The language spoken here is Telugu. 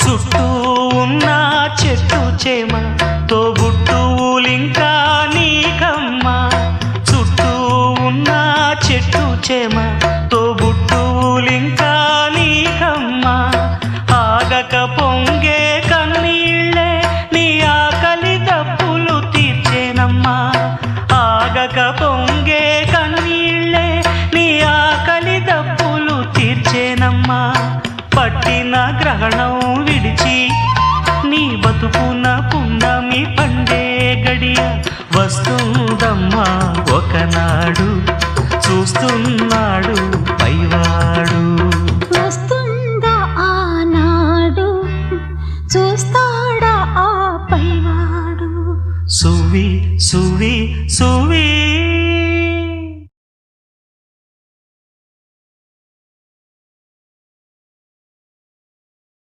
చుట్టూ ఉన్న చెట్టు చేమ తోబుట్టువులింకా నీకమ్మా చుట్టూ ఉన్న చెట్టు చేమ తోబుట్టువులింకా నీకమ్మా ఆగక పొంగే కన్నీళ్ళే నీ ఆకలి దప్పులు తీర్చేనమ్మా ఆగక పొంగే కన్నీళ్ళే నీ ఆకలి దప్పులు తీర్చేనమ్మా పట్టిన గ్రహణం విడిచి నీ బతుకున పున్నమి పండే గడియ వస్తుందమ్మా ఒకనాడు చూస్తున్నాడు పైవాడు వస్తుందా ఆనాడు చూస్తా